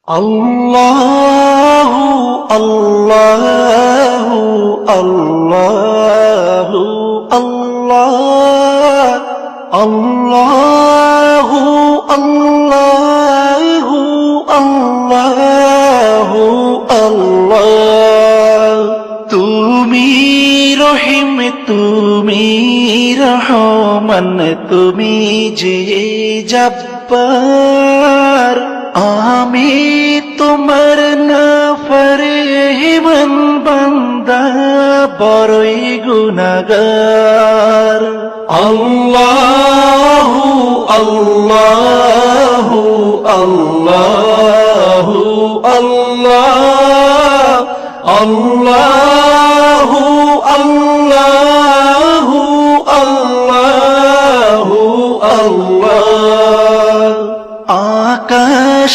আল্লাহু আল্লাহু আল্লাহু আল্লাহ আল্লাহু আল্লাহু আল্লাহু আল্লাহ। তুমি রহিম, তুমি রহমান, তুমি যে জব্বার, আমি তোমার নাফরমান বান্দা, বড়ই গুনাহগার। আল্লাহু আল্লাহু আল্লাহু আল্লাহ আল্লাহু আল্লাহু আল্লাহু আল্লাহ। আকাশ